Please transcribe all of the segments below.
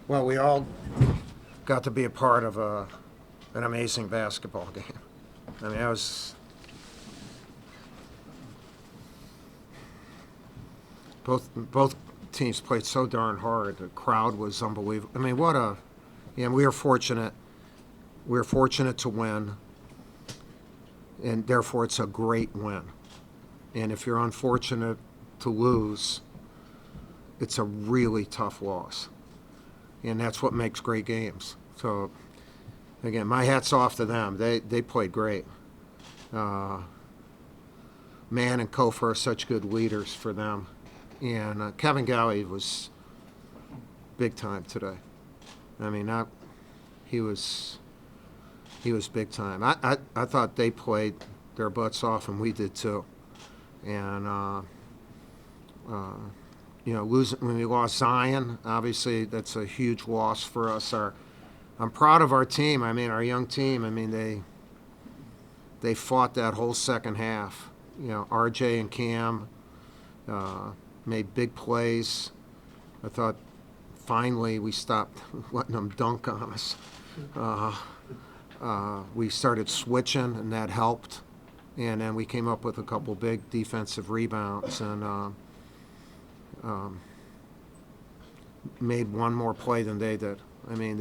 Well, we all got to be a part of an amazing basketball game. I mean, both teams played so darn hard. The crowd was unbelievable. I mean, yeah, we were fortunate. We were fortunate to win, and therefore it's a great win. And if you're unfortunate to lose, it's a really tough loss. And that's what makes great games. So, again, my hat's off to them. They played great. Uh, Mann and Kofor are such good leaders for them. And Kevin Galley was big time today. I mean, he was big time. I thought they played their butts off, and we did too. And losing when we lost Zion, obviously that's a huge loss for us. I'm proud of our team. I mean, our young team. I mean, they fought that whole second half. RJ and Cam made big plays. I thought finally we stopped letting them dunk on us. We started switching, and that helped. And then we came up with a couple big defensive rebounds and made one more play than they did. I mean,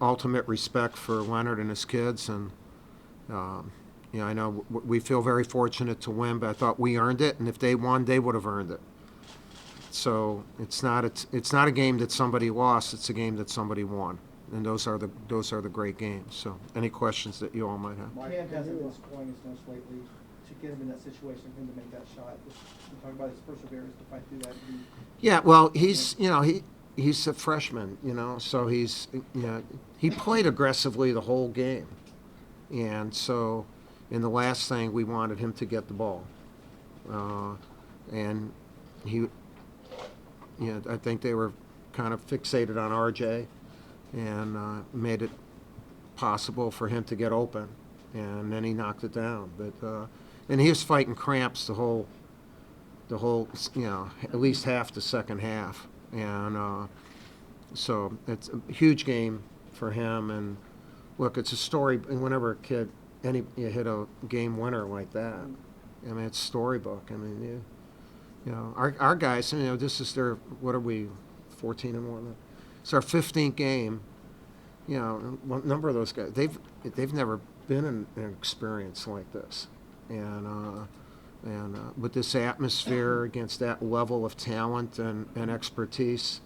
ultimate respect for Leonard and his kids. And, I know we feel very fortunate to win, but I thought we earned it. And if they won, they would have earned it. So it's not a game that somebody lost. It's a game that somebody won. And those are the great games. So, any questions that you all might have? Cam hasn't been scoring as much lately. To get him in that situation, for him to make that shot, you talk about his perseverance to fight through that. Yeah, well, he's he's a freshman, so he played aggressively the whole game, and so in the last thing we wanted him to get the ball, and I think they were kind of fixated on RJ. And made it possible for him to get open, and then he knocked it down. But and he was fighting cramps the whole at least half the second half, and so it's a huge game for him. And look, it's a story. And whenever a kid you hit a game winner like that, I mean, it's storybook. I mean, our guys. This is their, what are we, 14-1. It's our 15th game. A number of those guys, they've never been in an experience like this, and with this atmosphere against that level of talent and expertise,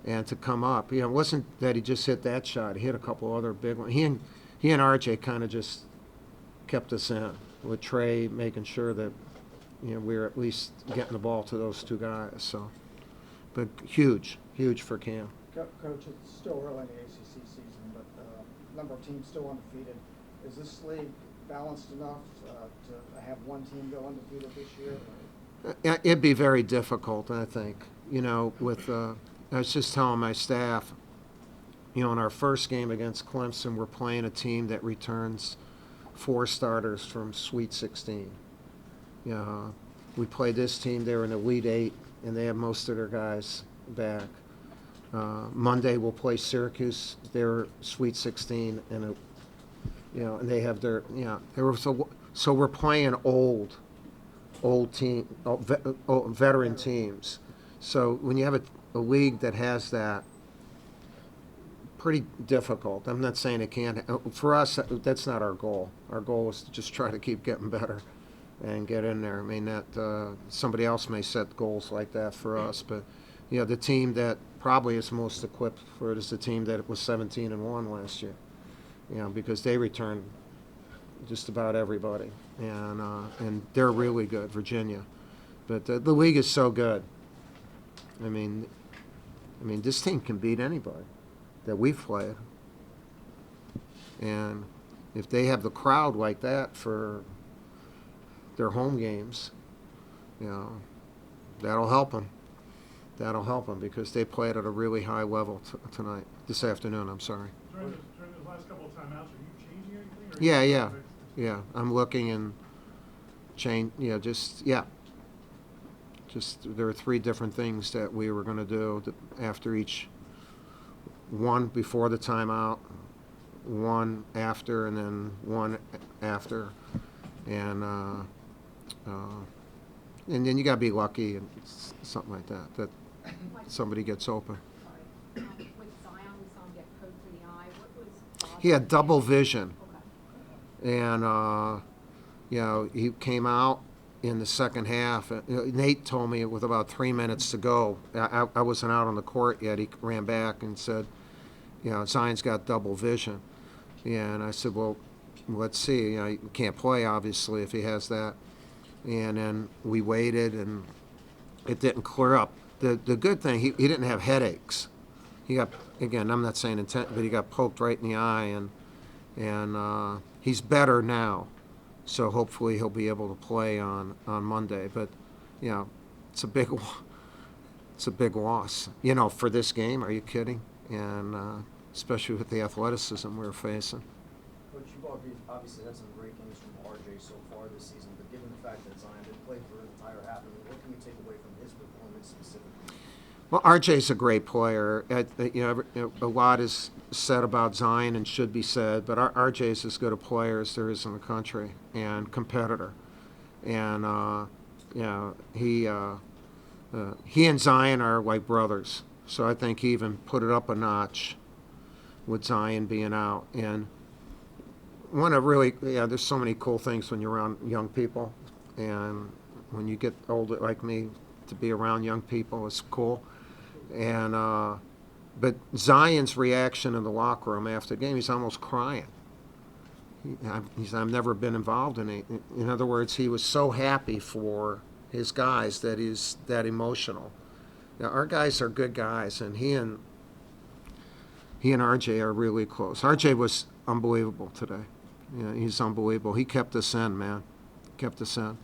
and to come up, it wasn't that he just hit that shot. He hit a couple other big ones. He and RJ kind of just kept us in, with Trey making sure that we were at least getting the ball to those two guys. So, but huge for Cam. Coach, it's still early in the ACC season, but number of teams still undefeated. Is this league balanced enough to have one team go undefeated this year? It'd be very difficult, I think. With I was just telling my staff, in our first game against Clemson, we're playing a team that returns 4 starters from Sweet 16. We played this team; they were an Elite 8, and they have most of their guys back. Monday we'll play Syracuse. They're Sweet 16, and and they have their so we're playing old team, veteran teams. So when you have a league that has that, pretty difficult. I'm not saying it can't. For us, that's not our goal. Our goal is to just try to keep getting better and get in there. I mean, that somebody else may set goals like that for us, but the team that probably is most equipped for it is the team that was 17-1 last year. Because they returned just about everybody, and they're really good, Virginia. But the league is so good. I mean, this team can beat anybody that we've played, and if they have the crowd like that for their home games, that'll help them. That'll help them because they played at a really high level this afternoon. I'm sorry. During the last couple of timeouts, are you changing anything? Yeah. I'm looking and change. Just there were 3 different things that we were going to do after each. One before the timeout, one after, and then one after, and then you got to be lucky and something like that somebody gets open. With Zion, we saw him get poked in the eye. What was He had double vision, Okay. and he came out in the second half. Nate told me with about 3 minutes to go. I wasn't out on the court yet. He ran back and said, Zion's got double vision. And I said, well, let's see. You can't play, obviously, if he has that. And then we waited, and it didn't clear up. The good thing, he didn't have headaches. He got, again, I'm not saying intent, but he got poked right in the eye, and he's better now. So hopefully he'll be able to play on Monday. But, it's a big loss. For this game, are you kidding? And especially with the athleticism we're facing. Coach, you've obviously had some great games from RJ so far this season, but given the fact that Zion didn't play for an entire half, what can you take away from his performance specifically? Well, RJ's a great player. A lot is said about Zion and should be said, but RJ's as good a player as there is in the country and competitor. And he and Zion are like brothers. So I think he even put it up a notch with Zion being out. And there's so many cool things when you're around young people, and when you get older like me, to be around young people is cool. And but Zion's reaction in the locker room after the game, he's almost crying. I've never been involved in it. In other words, he was so happy for his guys that he's that emotional. Now, our guys are good guys, and he and RJ are really close. RJ was unbelievable today. He's unbelievable. He kept us in, man. Kept us in.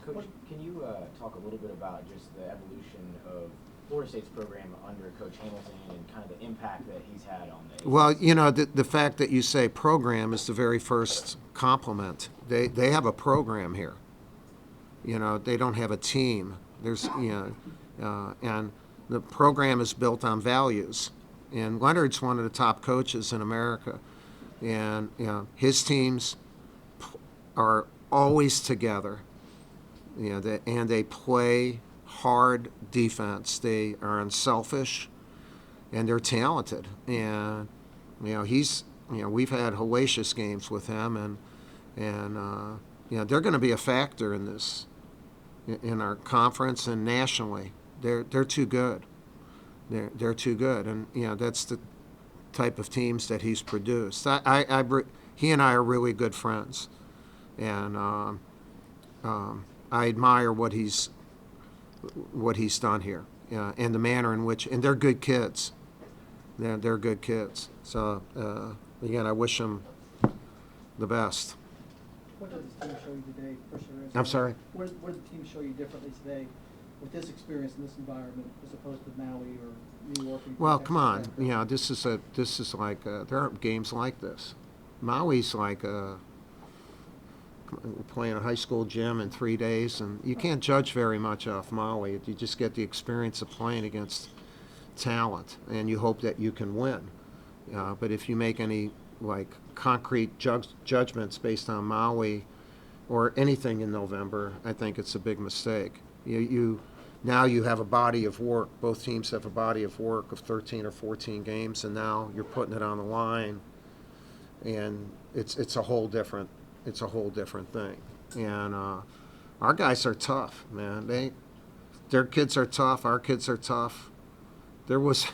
Coach, can you talk a little bit about just the evolution of Florida State's program under Coach Hamilton and kind of the impact that he's had on the Well, the fact that you say program is the very first compliment. They have a program here. They don't have a team. There's, and the program is built on values. And Leonard's one of the top coaches in America. And, his teams are always together. And they play hard defense. They are unselfish, and they're talented. And we've had hellacious games with him, and they're going to be a factor in this, in our conference and nationally. They're too good. They're too good, and that's the type of teams that he's produced. He and I are really good friends, and I admire what he's done here, and the manner in which, and they're good kids. They're good kids. So again, I wish them the best. What did the team show you today? I'm sorry? What did the team show you differently today with this experience in this environment as opposed to Maui or New York? Well, come on. This is like there aren't games like this. Maui's like playing a high school gym in 3 days, and you can't judge very much off Maui. You just get the experience of playing against talent, and you hope that you can win. But if you make any concrete judgments based on Maui or anything in November, I think it's a big mistake. Now you have a body of work. Both teams have a body of work of 13 or 14 games, and now you're putting it on the line, and it's a whole different thing. And our guys are tough, man. Their kids are tough. Our kids are tough. There was,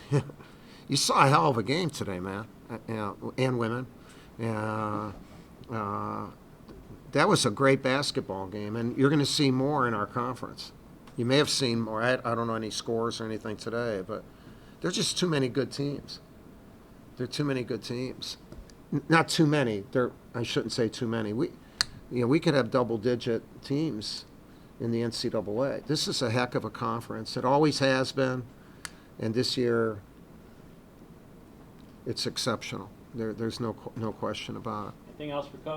you saw a hell of a game today, man, and women. That was a great basketball game, and you're going to see more in our conference. You may have seen more. I don't know any scores or anything today, but there's just too many good teams. There are too many good teams. Not too many. I shouldn't say too many. We could have double-digit teams in the NCAA. This is a heck of a conference. It always has been, and this year it's exceptional. There's no question about it. Anything else for Coach?